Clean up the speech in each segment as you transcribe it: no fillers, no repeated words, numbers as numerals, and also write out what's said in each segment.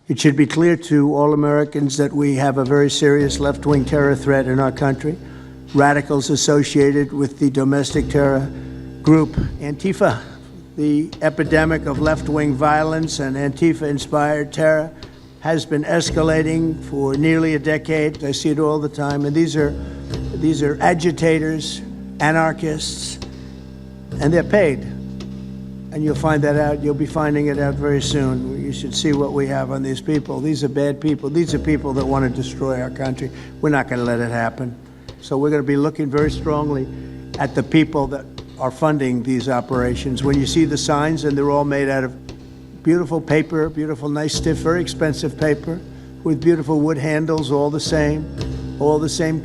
It should be clear to all Americans that we have a very serious left-wing terror threat in our country. Radicals associated with the domestic terror group Antifa. The epidemic of left-wing violence and Antifa-inspired terror has been escalating for nearly a decade. I see it all the time. And these are agitators, anarchists, and they're paid. And you'll find that out. You'll be finding it out very soon. You should see what we have on these people. These are bad people. These are people that want to destroy our country. We're not going to let it happen. So we're going to be looking very strongly at the people that are funding these operations. When you see the signs, and they're all made out of beautiful paper, beautiful, nice, stiff, very expensive paper with beautiful wood handles, all the same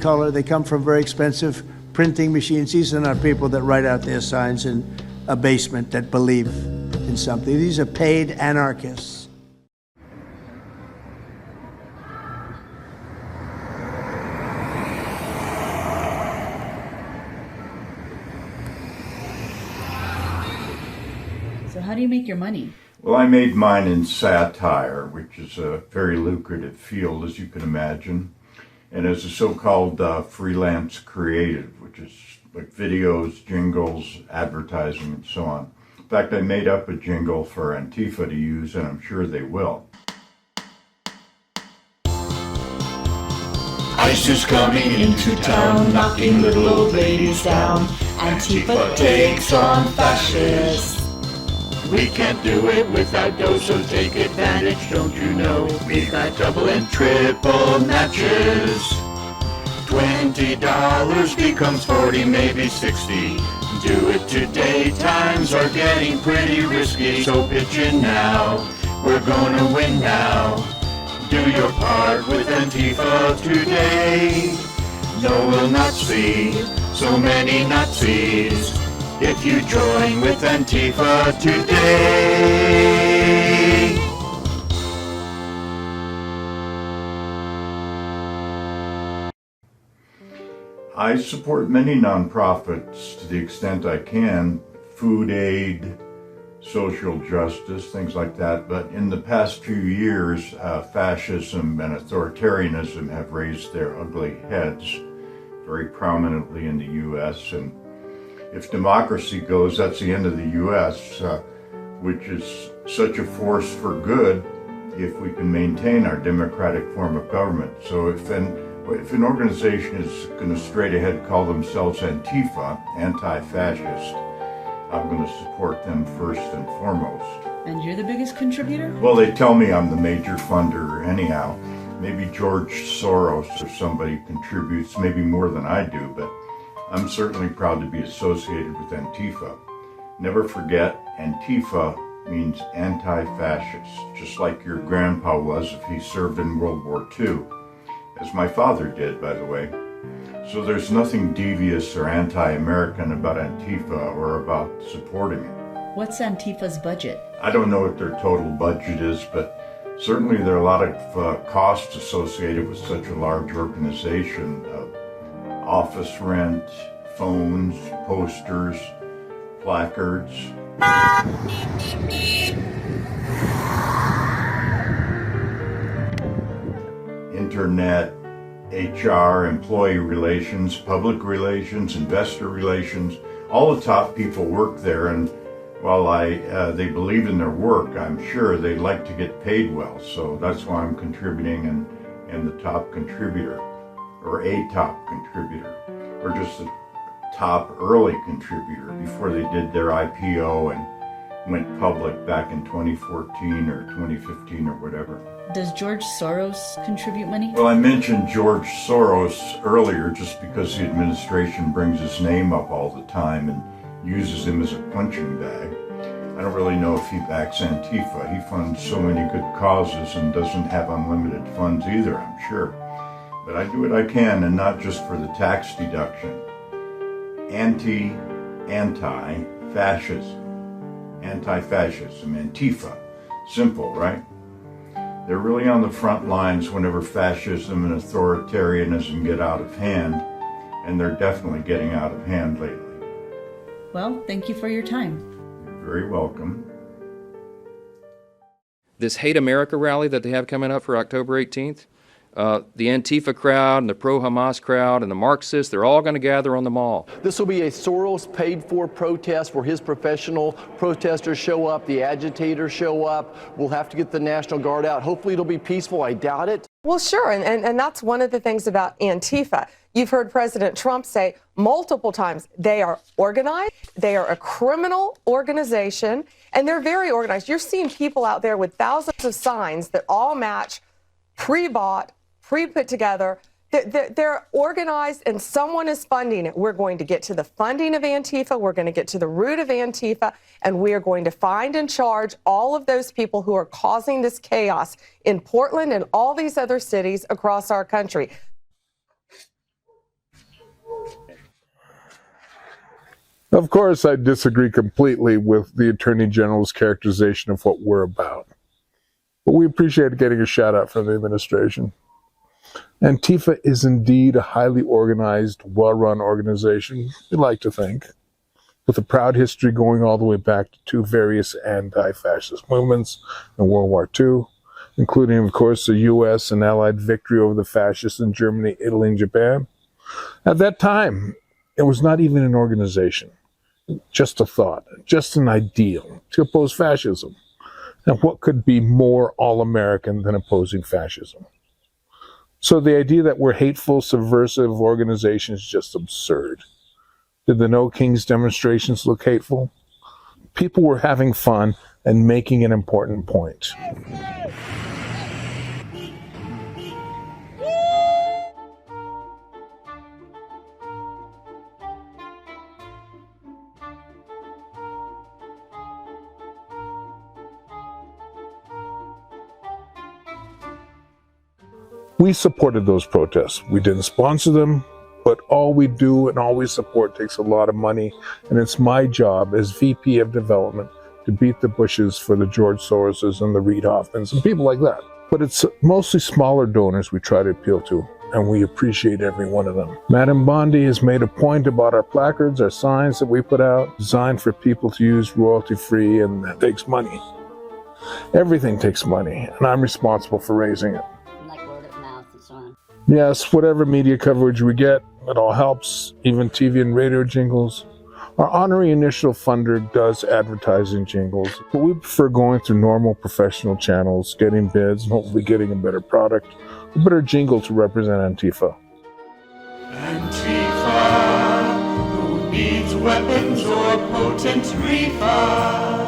color. They come from very expensive printing machines. These are not people that write out their signs in a basement that believe in something. These are paid anarchists. So how do you make your money? Well, I made mine in satire, which is a very lucrative field, as you can imagine, and as a so-called freelance creative, which is like videos, jingles, advertising, and so on. In fact, I made up a jingle for Antifa to use, and I'm sure they will. ICE is coming into town, knocking little old ladies down. Antifa takes on fascists. We can't do it without dough, so take advantage, don't you know? We got double and triple matches. $20 becomes 40, maybe 60. Do it today, times are getting pretty risky. So pitch in now, we're gonna win now. Do your part with Antifa today. No, we'll not see so many Nazis if you join with Antifa today. I support many nonprofits to the extent I can, food aid, social justice, things like that. But in the past few years, fascism and authoritarianism have raised their ugly heads very prominently in the U.S. And if democracy goes, that's the end of the U.S., which is such a force for good if we can maintain our democratic form of government. So if an organization is going to straight ahead call themselves Antifa, anti-fascist, I'm going to support them first and foremost. And you're the biggest contributor? Well, they tell me I'm the major funder anyhow. Maybe George Soros or somebody contributes, maybe more than I do, but I'm certainly proud to be associated with Antifa. Never forget, Antifa means anti-fascist, just like your grandpa was if he served in World War II. As my father did, by the way. So there's nothing devious or anti-American about Antifa or about supporting it. What's Antifa's budget? I don't know what their total budget is, but certainly there are a lot of costs associated with such a large organization. Office rent, phones, posters, placards. Internet, HR, employee relations, public relations, investor relations. All the top people work there, and while they believe in their work, I'm sure they like to get paid well. So that's why I'm contributing and the top contributor, or a top contributor, or just a top early contributor before they did their IPO and went public back in 2014 or 2015 or whatever. Does George Soros contribute money? Well, I mentioned George Soros earlier just because the administration brings his name up all the time and uses him as a punching bag. I don't really know if he backs Antifa. He funds so many good causes and doesn't have unlimited funds either, I'm sure. But I do what I can, and not just for the tax deduction. Anti-fascism. Anti-fascism. Antifa. Simple, right? They're really on the front lines whenever fascism and authoritarianism get out of hand, and they're definitely getting out of hand lately. Well, thank you for your time. You're very welcome. this Hate America rally that they have coming up for October 18th, the Antifa crowd and the pro-Hamas crowd and the Marxists, they're all going to gather on the mall. This will be a Soros paid-for protest where his professional protesters show up, the agitators show up. We'll have to get the National Guard out. Hopefully it'll be peaceful. I doubt it. Well, sure, and that's one of the things about Antifa. You've heard President Trump say multiple times they are organized, they are a criminal organization, and they're very organized. You're seeing people out there with thousands of signs that all match, pre-bought, pre-put together. They're organized and someone is funding it. We're going to get to the funding of Antifa. We're going to get to the root of Antifa, and we are going to find and charge all of those people who are causing this chaos in Portland and all these other cities across our country. Of course, I disagree completely with the Attorney General's characterization of what we're about. But we appreciate getting a shout out from the administration. Antifa is indeed a highly organized, well-run organization, we like to think, with a proud history going all the way back to various anti-fascist movements in World War II, including, of course, the U.S. and Allied victory over the fascists in Germany, Italy, and Japan. At that time, it was not even an organization, just a thought, just an ideal to oppose fascism. Now, what could be more all-American than opposing fascism? So the idea that we're hateful, subversive organizations is just absurd. Did the No Kings demonstrations look hateful? People were having fun and making an important point. We supported those protests. We didn't sponsor them, but all we do and all we support takes a lot of money, and it's my job as VP of Development to beat the bushes for the George Soroses and the Reid Hoffmans and people like that. But it's mostly smaller donors we try to appeal to, and we appreciate every one of them. Madam Bondi has made a point about our placards, our signs that we put out, designed for people to use royalty-free, and that takes money. Everything takes money, and I'm responsible for raising it. Yes, whatever media coverage we get, it all helps, even TV and radio jingles. Our honorary initial funder does advertising jingles, but we prefer going through normal professional channels, getting bids, and hopefully getting a better product, a better jingle to represent Antifa. Antifa, who needs weapons or potent reefer?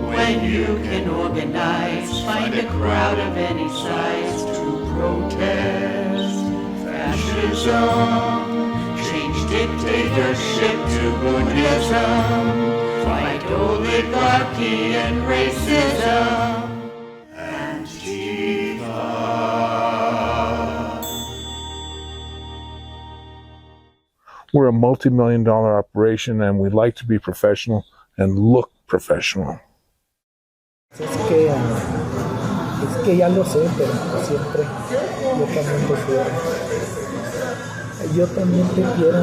When you can organize, find a crowd of any size to protest fascism, change dictatorship to Buddhism, fight oligarchy and racism. Antifa. We're a multi-million-dollar operation, and we like to be professional and look professional. Es que ya lo sé, pero siempre yo también te quiero. Yo también te quiero.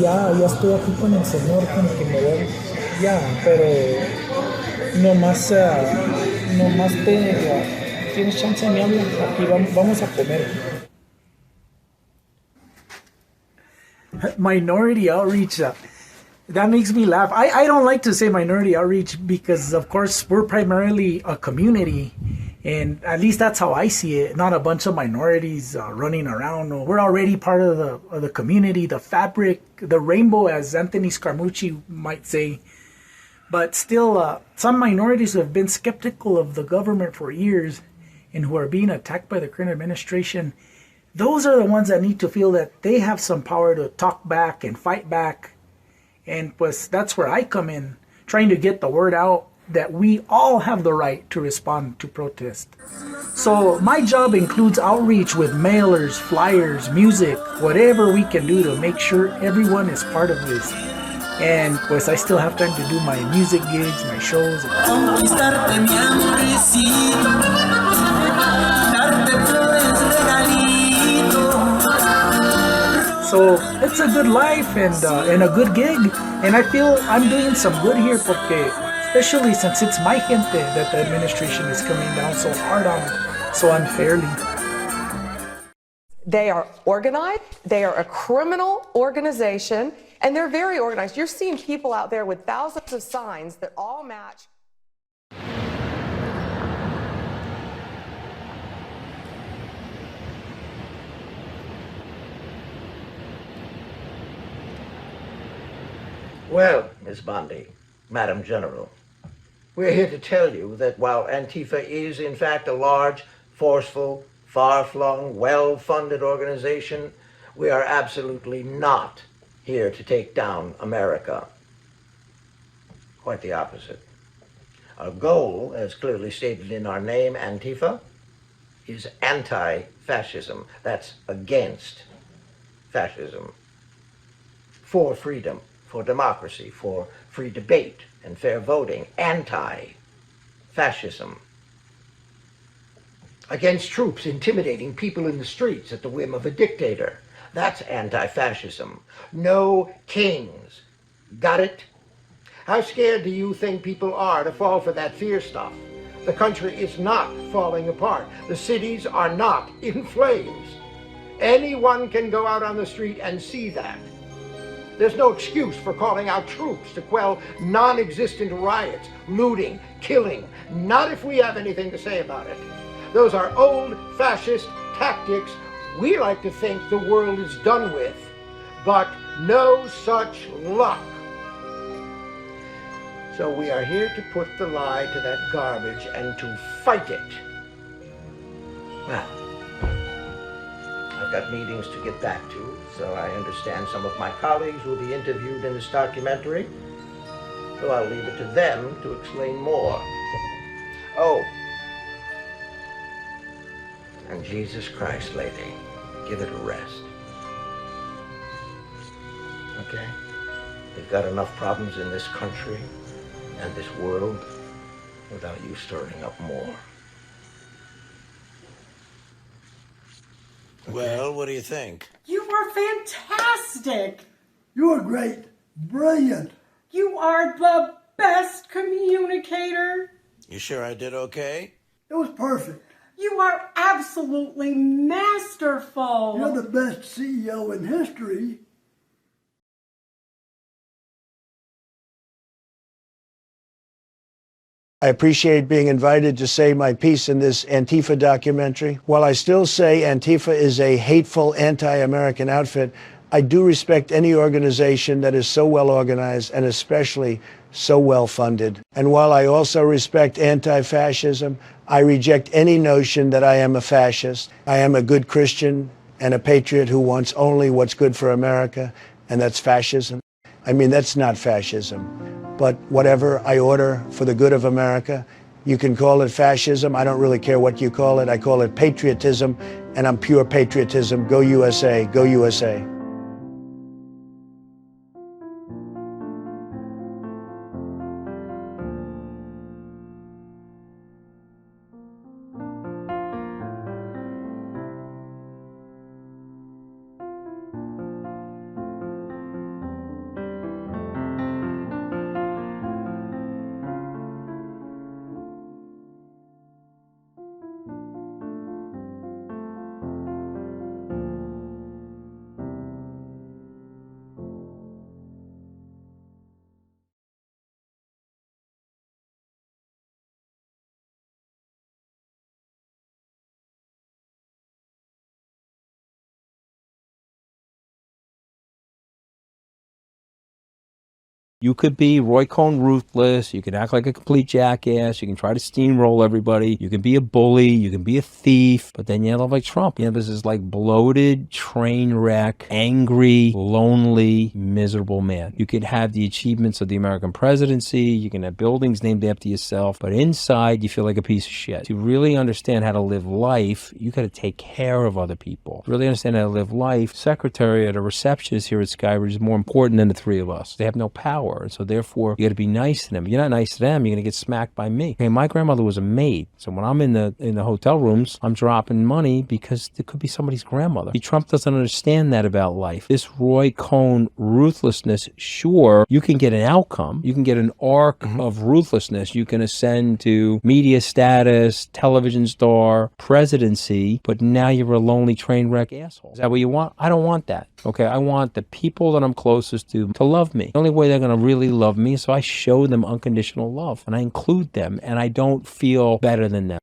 Ya estoy aquí con el Señor, con que me ve. Ya, pero nomás tienes chance, me habla. Aquí vamos a comer. Minority outreach. That makes me laugh. I don't like to say minority outreach because, of course, we're primarily a community, and at least that's how I see it. Not a bunch of minorities running around. We're already part of the community, the fabric, the rainbow, as Anthony Scaramucci might say. But still, some minorities who have been skeptical of the government for years and who are being attacked by the current administration, those are the ones that need to feel that they have some power to talk back and fight back. And pues that's where I come in, trying to get the word out that we all have the right to respond to protest. So my job includes outreach with mailers, flyers, music, whatever we can do to make sure everyone is part of this. And pues I still have time to do my music gigs, my shows. So it's a good life and a good gig, and I feel I'm doing some good here porque especially since it's my gente that the administration is coming down so hard on it, so unfairly. They are organized, they are a criminal organization, and they're very organized. You're seeing people out there with thousands of signs that all match. Well, Ms. Bondi, Madam General, we're here to tell you that while Antifa is in fact a large, forceful, far-flung, well-funded organization, we are absolutely not here to take down America. Quite the opposite. Our goal, as clearly stated in our name, Antifa, is anti-fascism. That's against fascism. For freedom, for democracy, for free debate and fair voting. Anti-fascism. Against troops intimidating people in the streets at the whim of a dictator. That's anti-fascism. No kings. Got it? How scared do you think people are to fall for that fear stuff? The country is not falling apart. The cities are not in flames. Anyone can go out on the street and see that. There's no excuse for calling out troops to quell non-existent riots, looting, killing. Not if we have anything to say about it. Those are old fascist tactics we like to think the world is done with, but no such luck. So we are here to put the lie to that garbage and to fight it. Well, I've got meetings to get back to, so I understand some of my colleagues will be interviewed in this documentary, so I'll leave it to them to explain more. Oh, and Jesus Christ, lady, give it a rest. Okay? We've got enough problems in this country and this world without you stirring up more. Well, what do you think? You were fantastic. You're great. Brilliant. You are the best communicator. You sure I did okay? It was perfect. You are absolutely masterful. You're the best CEO in history. I appreciate being invited to say my piece in this Antifa documentary. While I still say Antifa is a hateful, anti-American outfit, I do respect any organization that is so well organized and especially so well funded. And while I also respect anti-fascism, I reject any notion that I am a fascist. I am a good Christian and a patriot who wants only what's good for America, and that's fascism. I mean, that's not fascism. But whatever I order for the good of America, you can call it fascism. I don't really care what you call it. I call it patriotism, and I'm pure patriotism. Go USA, go USA. You could be Roy Cohn ruthless, you can act like a complete jackass, you can try to steamroll everybody, you can be a bully, you can be a thief, but then you end up like Trump. You know, this is like bloated, train wreck, angry, lonely, miserable man. You could have the achievements of the American presidency, you can have buildings named after yourself, but inside you feel like a piece of shit. To really understand how to live life, you gotta take care of other people. To really understand how to live life, secretary at a receptionist here at Skybridge is more important than the three of us. They have no power. poor. So therefore, you got to be nice to them. If you're not nice to them, you're going to get smacked by me. Okay, my grandmother was a maid. So when I'm in the hotel rooms, I'm dropping money because it could be somebody's grandmother. See, Trump doesn't understand that about life. This Roy Cohn ruthlessness, sure, you can get an outcome. You can get an arc of ruthlessness. You can ascend to media status, television star, presidency, but now you're a lonely train wreck asshole. Is that what you want? I don't want that. Okay, I want the people that I'm closest to love me. The only way they're going to really love me is so I show them unconditional love and I include them and I don't feel better than them.